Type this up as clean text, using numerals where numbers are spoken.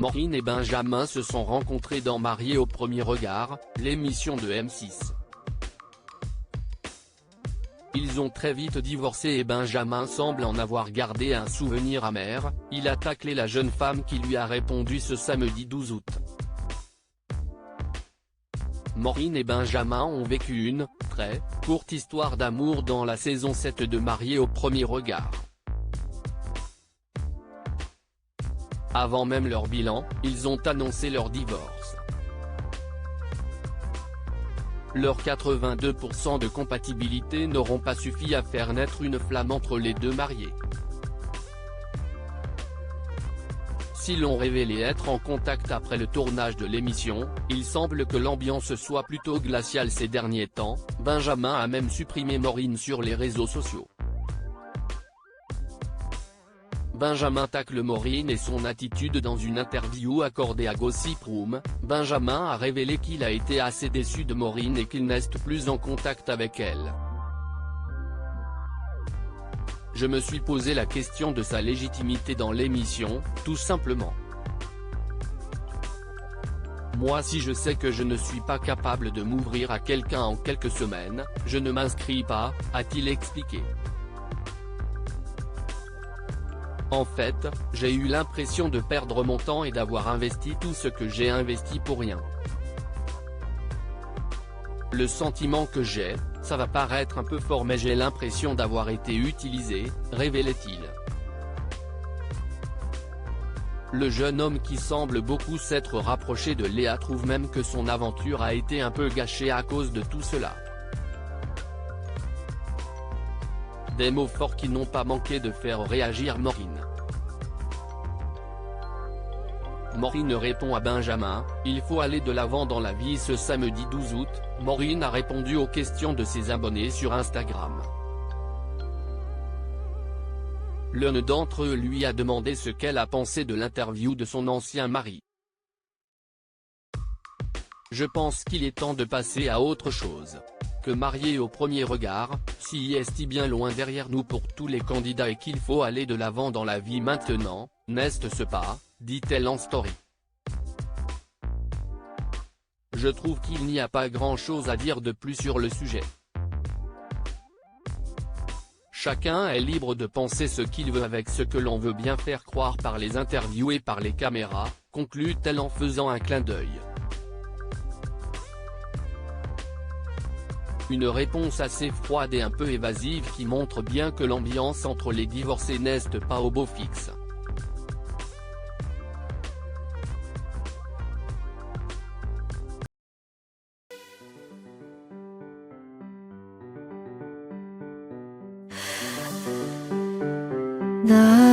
Maureen et Benjamin se sont rencontrés dans Mariés au premier regard, l'émission de M6. Ils ont très vite divorcé et Benjamin semble en avoir gardé un souvenir amer. Il a taclé la jeune femme qui lui a répondu ce samedi 12 août. Maureen et Benjamin ont vécu une très courte histoire d'amour dans la saison 7 de Mariés au premier regard. Avant même leur bilan, ils ont annoncé leur divorce. Leurs 82% de compatibilité n'auront pas suffi à faire naître une flamme entre les deux mariés. Si l'on révélait être en contact après le tournage de l'émission, il semble que l'ambiance soit plutôt glaciale ces derniers temps. Benjamin a même supprimé Maureen sur les réseaux sociaux. Benjamin tacle Maureen et son attitude dans une interview accordée à Gossip Room. Benjamin a révélé qu'il a été assez déçu de Maureen et qu'il n'est plus en contact avec elle. Je me suis posé la question de sa légitimité dans l'émission, tout simplement. Moi si je sais que je ne suis pas capable de m'ouvrir à quelqu'un en quelques semaines, je ne m'inscris pas, a-t-il expliqué. En fait, j'ai eu l'impression de perdre mon temps et d'avoir investi tout ce que j'ai investi pour rien. Le sentiment que j'ai, ça va paraître un peu fort mais j'ai l'impression d'avoir été utilisé, révélait-il. Le jeune homme qui semble beaucoup s'être rapproché de Léa trouve même que son aventure a été un peu gâchée à cause de tout cela. Des mots forts qui n'ont pas manqué de faire réagir Maureen. Maureen répond à Benjamin, il faut aller de l'avant dans la vie. Ce samedi 12 août, Maureen a répondu aux questions de ses abonnés sur Instagram. L'un d'entre eux lui a demandé ce qu'elle a pensé de l'interview de son ancien mari. Je pense qu'il est temps de passer à autre chose. Que Mariés au premier regard, si est bien loin derrière nous pour tous les candidats et qu'il faut aller de l'avant dans la vie maintenant, n'est-ce pas, dit-elle en story. Je trouve qu'il n'y a pas grand-chose à dire de plus sur le sujet. Chacun est libre de penser ce qu'il veut avec ce que l'on veut bien faire croire par les interviews et par les caméras, conclut-elle en faisant un clin d'œil. Une réponse assez froide et un peu évasive qui montre bien que l'ambiance entre les divorcés n'est pas au beau fixe. 나